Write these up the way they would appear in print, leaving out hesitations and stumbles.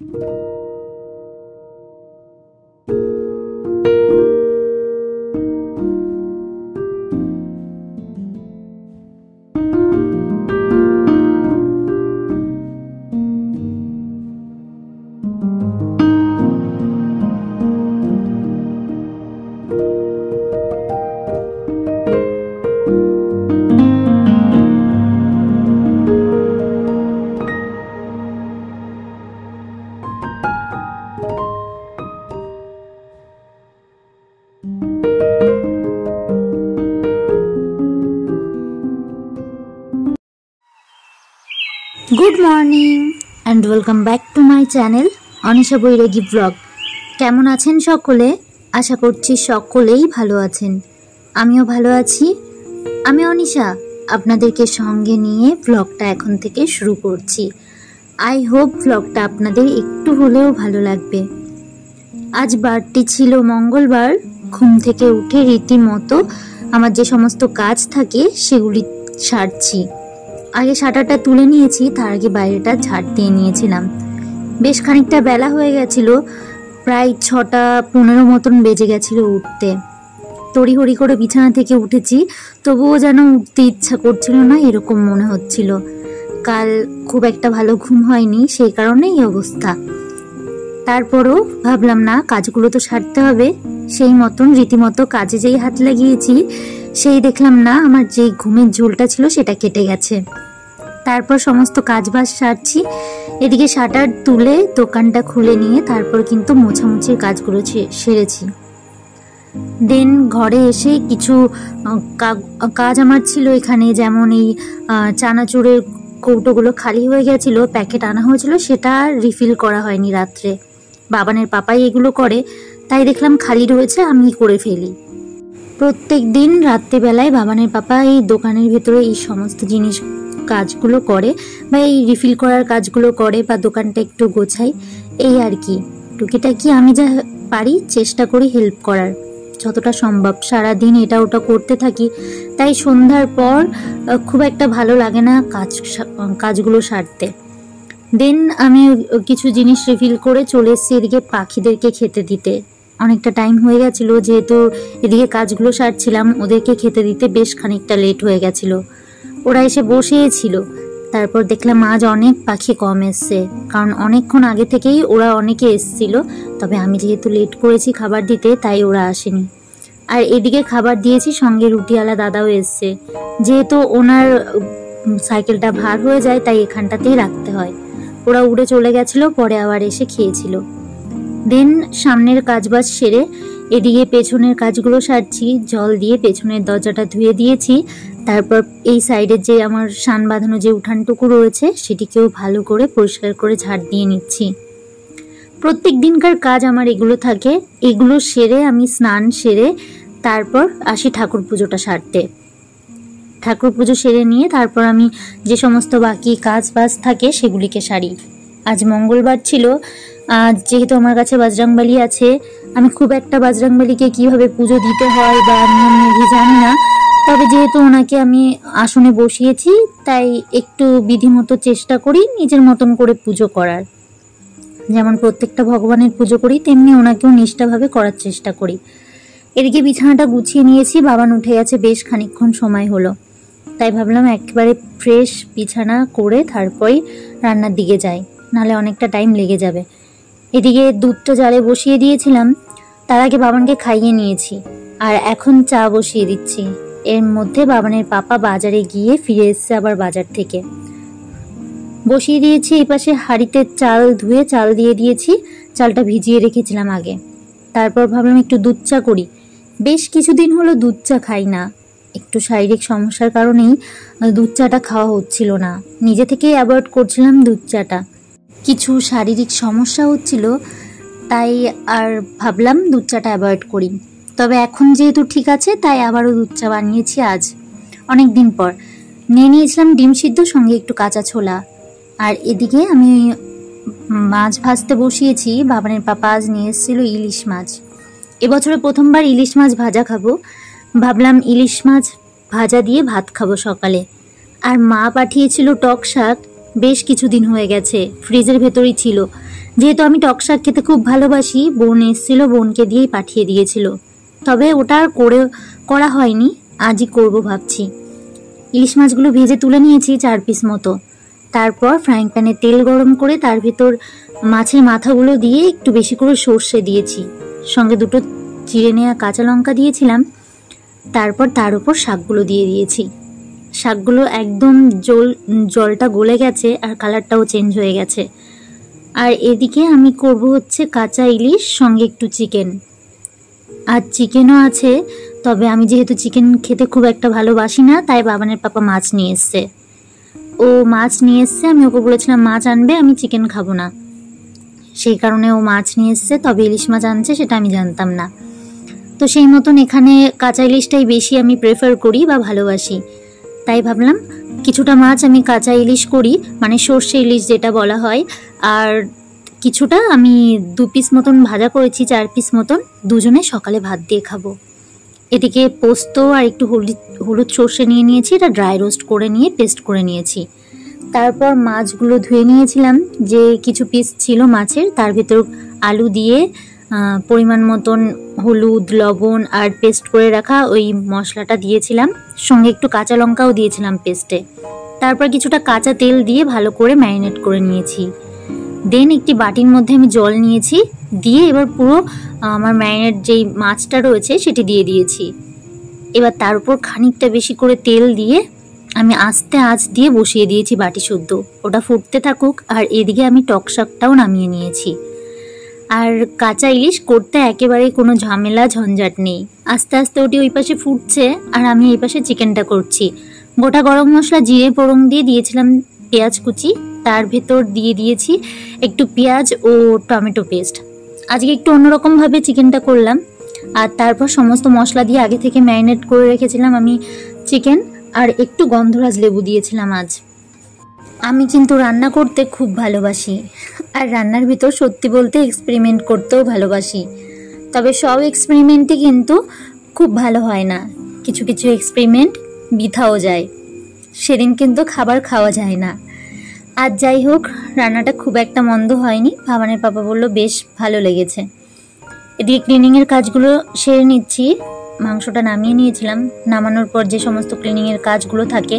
Good morning and welcome back to my channel Anisha Bairagi blog. केमन आছেন সকলে? आशा करছি সকলেই ভালো আছেন। আমিও ভালো আছি। আমি অনিশা আপনাদেরকে সঙ্গে নিয়ে ব্লগটা এখন থেকে শুরু করছি। আই হোপ ব্লগটা আপনাদের একটু হলেও ভালো লাগবে। আজ বারটি ছিল মঙ্গলবার। ঘুম থেকে উঠে রীতিমতো আমার যে সমস্ত কাজ থাকে সেগুলি সারছি। আগে শাটারটা তুলে নিয়েছি, তার আগে বাইরেটা ঝাড় দিয়ে নিয়েছিলাম। বেশ খানিকটা বেলা হয়ে গেছিল, প্রায় 6:15 মতন বেজে গেছিল উঠতে। তড়িহড়ি করে বিছানা থেকে উঠেছি, তবুও যেন উঠতে ইচ্ছা করছিল না, এরকম মনে হচ্ছিল। কাল খুব একটা ভালো ঘুম হয়নি, সেই কারণে এই অবস্থা। তারপরও ভাবলাম না, কাজগুলো তো সারতে হবে। সেই মতন রীতিমতো কাজে যেই হাত লাগিয়েছি, সেই দেখলাম না আমার যে ঘুমের ঝোলটা ছিল সেটা কেটে গেছে। তারপর সমস্ত কাজবাজ সারছি। এদিকে শাটার তুলে দোকানটা খুলে নিয়ে তারপর কিন্তু মোছামুছির কাজগুলো সেরেছি। দেন ঘরে এসে কিছু কাজ আমার ছিল এখানে, যেমন এই চানাচুরের কৌটোগুলো খালি হয়ে গেছিল, প্যাকেট আনা হয়েছিল, সেটা রিফিল করা হয়নি রাত্রে। বাবানের পাপাই এগুলো করে, তাই দেখলাম খালি রয়েছে, আমি করে ফেলি। প্রত্যেক দিন রাত্রেবেলায় বাবানের পাপা এই দোকানের ভেতরে এই সমস্ত জিনিস কাজগুলো করে, বা এই রিফিল করার কাজগুলো করে, বা দোকানটা একটু গোছাই, এই আর কি। টুকিটাকি আমি যা পারি চেষ্টা করি হেল্প করার যতটা সম্ভব। সারাদিন এটা ওটা করতে থাকি, তাই সন্ধ্যার পর খুব একটা ভালো লাগে না কাজগুলো সারতে। দেন আমি কিছু জিনিস রিফিল করে চলে এসেছি এদিকে পাখিদেরকে খেতে দিতে। অনেকটা টাইম হয়ে গেছিল, যেহেতু এদিকে কাজগুলো সারছিলাম, ওদেরকে খেতে দিতে বেশ খানিকটা লেট হয়ে গেছিল। ওরা এসে বসেছিল। তারপর দেখলাম আজ অনেক পাখি কম এসছে, কারণ অনেকক্ষণ আগে থেকেই ওরা অনেকে এসছিল, তবে আমি যেহেতু লেট করেছি খাবার দিতে, তাই ওরা আসেনি। আর এদিকে খাবার দিয়েছি, সঙ্গে রুটিওয়ালা দাদাও এসছে। যেহেতু ওনার সাইকেলটা ভার হয়ে যায়, তাই এখানটাতেই রাখতে হয়। ওরা উড়ে চলে গেছিল, পরে আবার এসে খেয়েছিল। দেন সামনের কাজবাজ সেরে এদিকে পেছনের কাজগুলো সারছি। জল দিয়ে পেছনের দরজাটা ধুয়ে দিয়েছি। তারপর এই সাইডের যে আমার শান বাঁধানো যে উঠানটুকু রয়েছে, সেটিকেও ভালো করে পরিষ্কার করে ঝাড় দিয়ে নিচ্ছি। প্রত্যেক দিনকার কাজ আমার এগুলো থাকে। এগুলো সেরে আমি স্নান সেরে তারপর আসি ঠাকুর পুজোটা সারতে। ঠাকুর পুজো সেরে নিয়ে তারপর আমি যে সমস্ত বাকি কাজ বাজ থাকে সেগুলিকে সারি। আজ মঙ্গলবার ছিল। যেহেতু আমার কাছে বজরংবলী আছে, আমি খুব একটা বজরংবলীকে কিভাবে পুজো দিতে হয় বা নিয়ম বিধি জানি না, তবে যেহেতু ওনাকে আমি আসনে বসিয়েছি, তাই একটু বিধিমতো চেষ্টা করি নিজের মতন করে পুজো করার। যেমন প্রত্যেকটা ভগবানের পুজো করি, তেমনি ওনাকেও নিষ্ঠাভাবে করার চেষ্টা করি। এদিকে বিছানাটা গুছিয়ে নিয়েছি, বাবান উঠে গেছে, বেশ খানিকক্ষণ সময় হলো, তাই ভাবলাম একেবারে ফ্রেশ বিছানা করে তারপরই রান্নার দিকে যাই, নাহলে অনেকটা টাইম লেগে যাবে। এদিকে দুধটা জালে বসিয়ে দিয়েছিলাম, তার আগে বাবানকে খাইয়ে নিয়েছি, আর এখন চা বসিয়ে দিচ্ছি। এর মধ্যে বাবানের পাপা বাজারে গিয়ে ফিরে এসছে আবার বাজার থেকে। বসিয়ে দিয়েছি এই পাশে হাঁড়িতে চাল ধুয়ে চাল দিয়ে দিয়েছি। চালটা ভিজিয়ে রেখেছিলাম আগে। তারপর ভাবলাম একটু দুধ চা করি। বেশ কিছুদিন হলো দুধ চা খাই না, একটু শারীরিক সমস্যার কারণেই দুধ চাটা খাওয়া হচ্ছিল না। নিজে থেকেই অ্যাভয়েড করছিলাম দুধ চাটা। কিছু শারীরিক সমস্যা হচ্ছিল, তাই আর ভাবলাম দুধ চাটা অ্যাভয়েড করি। তবে এখন যেহেতু ঠিক আছে, তাই আবারও দুধ চা বানিয়েছি আজ অনেক দিন পর। নিয়ে নিয়েছিলাম ডিম সিদ্ধ, সঙ্গে একটু কাঁচা ছোলা। আর এদিকে আমি মাছ ভাজতে বসিয়েছি। বাবানের পাপা আজ নিয়ে এসেছিল ইলিশ মাছ। এবছরে প্রথমবার ইলিশ মাছ ভাজা খাবো। ভাবলাম ইলিশ মাছ ভাজা দিয়ে ভাত খাবো সকালে। আর মা পাঠিয়েছিল টক শাক, বেশ কিছুদিন হয়ে গেছে, ফ্রিজের ভেতরেই ছিল। যেহেতু আমি টক শাক খেতে খুব ভালোবাসি, বোন এসেছিল, বোনকে দিয়েই পাঠিয়ে দিয়েছিল। তবে ওটা আর করা হয়নি, আজই করব ভাবছি। ইলিশ মাছগুলো ভেজে তুলে নিয়েছি 4 পিস মতো। তারপর ফ্রাইং প্যানে তেল গরম করে তার ভিতর মাছের মাথাগুলো দিয়ে একটু বেশি করে সর্ষে দিয়েছি, সঙ্গে 2টো চিড়ে নেওয়া কাঁচা লঙ্কা দিয়েছিলাম। তারপর তার উপর শাকগুলো দিয়ে দিয়েছি। শাকগুলো একদম জলটা গলে গেছে আর কালারটাও চেঞ্জ হয়ে গেছে। আর এদিকে আমি করব হচ্ছে কাঁচা ইলিশ, সঙ্গে একটু চিকেন। আর চিকেনও আছে, তবে আমি যেহেতু চিকেন খেতে খুব একটা ভালোবাসি না, তাই বাবানের পাপা মাছ নিয়ে এসছে। ও মাছ নিয়ে এসছে, আমি ওকে বলেছিলাম মাছ আনবে, আমি চিকেন খাবো না, সেই কারণে ও মাছ নিয়ে এসছে। তবে ইলিশ মাছ আনছে সেটা আমি জানতাম না। তো সেই মতন এখানে কাঁচা ইলিশটাই বেশি আমি প্রেফার করি বা ভালোবাসি, তাই ভাবলাম কিছুটা মাছ আমি কাঁচা ইলিশ করি, মানে সর্ষে ইলিশ যেটা বলা হয়। আর কিছুটা আমি 2 পিস মতন ভাজা করেছি, 4 পিস মতন, দুজনে সকালে ভাত দিয়ে খাবো। এদিকে পোস্ত আর একটু হলুদ সর্ষে নিয়ে নিয়েছি, এটা ড্রাই রোস্ট করে নিয়ে পেস্ট করে নিয়েছি। তারপর মাছগুলো ধুয়ে নিয়েছিলাম, যে কিছু পিস ছিল মাছের, তার ভিতর আলু দিয়ে পরিমাণ মতন হলুদ, লবণ আর পেস্ট করে রাখা ওই মশলাটা দিয়েছিলাম, সঙ্গে একটু কাঁচা লঙ্কাও দিয়েছিলাম পেস্টে। তারপর কিছুটা কাঁচা তেল দিয়ে ভালো করে ম্যারিনেট করে নিয়েছি। দেন একটি বাটির মধ্যে আমি জল নিয়েছি, দিয়ে এবার পুরো আমার ম্যারিনেট যেই মাছটা রয়েছে সেটি দিয়ে দিয়েছি। এবার তার উপর খানিকটা বেশি করে তেল দিয়ে আমি আস্তে আঁচ দিয়ে বসিয়ে দিয়েছি বাটি শুদ্ধ, ওটা ফুটতে থাকুক। আর এদিকে আমি টক শাকটাও নামিয়ে নিয়েছি। আর কাঁচা ইলিশ করতে একেবারেই কোনো ঝামেলা ঝঞ্ঝাট নেই। আস্তে আস্তে ওটি ওই পাশে ফুটছে আর আমি এই পাশে চিকেনটা করছি। গোটা গরম মশলা, জিরে ফোড়ন দিয়ে দিয়েছিলাম পেঁয়াজ কুচি, তার ভেতর দিয়ে দিয়েছি একটু পেঁয়াজ ও টমেটো পেস্ট। আজকে একটু অন্যরকমভাবে চিকেনটা করলাম। আর তারপর সমস্ত মশলা দিয়ে আগে থেকে ম্যারিনেট করে রেখেছিলাম আমি চিকেন, আর একটু গন্ধরাজ লেবু দিয়েছিলাম আজ। আমি কিন্তু রান্না করতে খুব ভালোবাসি, আর রান্নার ভিতর সত্যি বলতে এক্সপেরিমেন্ট করতেও ভালোবাসি। তবে সব এক্সপেরিমেন্টই কিন্তু খুব ভালো হয় না, কিছু কিছু এক্সপেরিমেন্ট বৃথাও যায়, সেদিন কিন্তু খাবার খাওয়া যায় না। আর যাই হোক, রান্নাটা খুব একটা মন্দ হয়নি, ভাবানের পাপা বললো বেশ ভালো লেগেছে। এদিকে ক্লিনিংয়ের কাজগুলো সেরে নিচ্ছি। মাংসটা নামিয়ে নিয়েছিলাম, নামানোর পর যে সমস্ত ক্লিনিংয়ের কাজগুলো থাকে,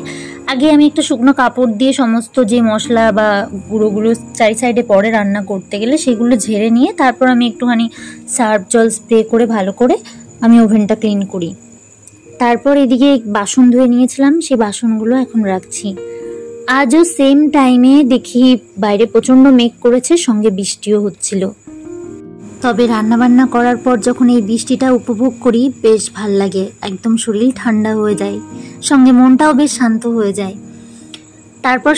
আগে আমি একটা শুকনো কাপড় দিয়ে সমস্ত যে মশলা বা গুঁড়োগুলো চারি সাইডে পরে রান্না করতে গেলে সেগুলো ঝেড়ে নিয়ে তারপর আমি একটুখানি সার্ফ জল স্প্রে করে ভালো করে আমি ওভেনটা ক্লিন করি। তারপর এদিকে বাসন ধুয়ে নিয়েছিলাম, সেই বাসনগুলো এখন রাখছি। আজও সেম টাইমে দেখি বাইরে প্রচণ্ড মেঘ করেছে, সঙ্গে বৃষ্টিও হচ্ছিল। তবে রান্নাবান্না করার পর যখন এই বৃষ্টিটা উপভোগ করি বেশ ভাল লাগে, একদম শরীর ঠান্ডা হয়ে যায়, সঙ্গে মনটাও বেশ শান্ত হয়ে যায়। তারপর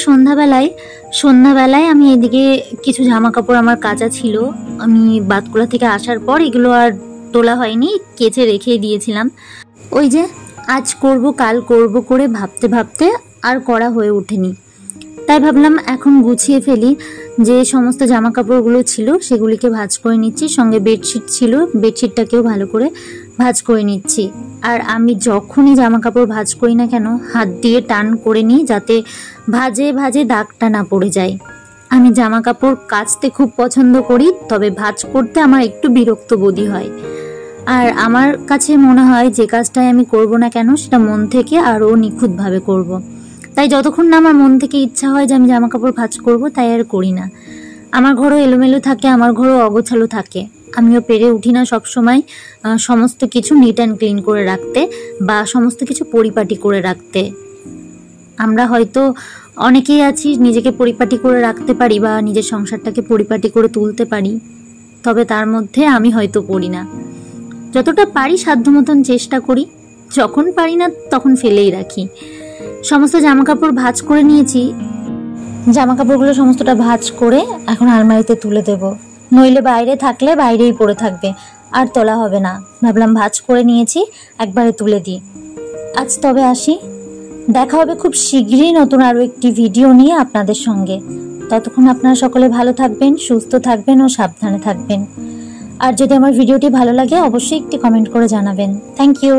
সন্ধ্যাবেলায় আমি এদিকে কিছু জামা কাপড় আমার কাচা ছিল, আমি বাতকুলা থেকে আসার পর এগুলো আর তোলা হয়নি, কেচে রেখে দিয়েছিলাম। ওই যে আজ করব কাল করব করে ভাবতে ভাবতে আর করা হয়ে ওঠেনি, তাই ভাবলাম এখন গুছিয়ে ফেলি। যে সমস্ত জামা কাপড়গুলো ছিল সেগুলিকে ভাঁজ করে নিচ্ছি, সঙ্গে বেডশিট ছিল, বেডশিটটাকেও ভালো করে ভাঁজ করে নিচ্ছি। আর আমি যখনই জামা কাপড় ভাঁজ করি না কেন হাত দিয়ে টান করে নিই, যাতে ভাঁজে ভাঁজে দাগটা না পড়ে যায়। আমি জামা কাপড় কাচতে খুব পছন্দ করি, তবে ভাঁজ করতে আমার একটু বিরক্ত বোধই হয়। আর আমার কাছে মনে হয় যে কাজটাই আমি করব না কেন সেটা মন থেকে আরও নিখুঁতভাবে করব। তাই যতক্ষণ না আমার মন থেকে ইচ্ছা হয় যে আমি জামা কাপড় ভাঁজ করব, তাই আর করি না। আমার ঘরও এলোমেলো থাকে, আমার ঘরও অগোছালো থাকে, আমিও পেরে উঠি না সবসময় সমস্ত কিছু নিট অ্যান্ড ক্লিন করে রাখতে বা সমস্ত কিছু পরিপাটি করে রাখতে। আমরা হয়তো অনেকেই আছি নিজেকে পরিপাটি করে রাখতে পারি বা নিজের সংসারটাকে পরিপাটি করে তুলতে পারি, তবে তার মধ্যে আমি হয়তো পড়ি না। যতটা পারি সাধ্য মতন চেষ্টা করি, যখন পারি না তখন ফেলেই রাখি। সমস্ত জামা কাপড় ভাঁজ করে নিয়েছি, জামা কাপড়গুলো সমস্তটা ভাঁজ করে এখন আলমারিতে তুলে দেব, নইলে বাইরে থাকলে বাইরেই পড়ে থাকবে, আর তোলা হবে না। ভাবলাম ভাঁজ করে নিয়েছি, একবারে তুলে দিই। আজ তবে আসি, দেখা হবে খুব শীঘ্রই নতুন আরও একটি ভিডিও নিয়ে আপনাদের সঙ্গে। ততক্ষণ আপনারা সকলে ভালো থাকবেন, সুস্থ থাকবেন ও সাবধানে থাকবেন। আর যদি আমার ভিডিওটি ভালো লাগে অবশ্যই একটি কমেন্ট করে জানাবেন। Thank you.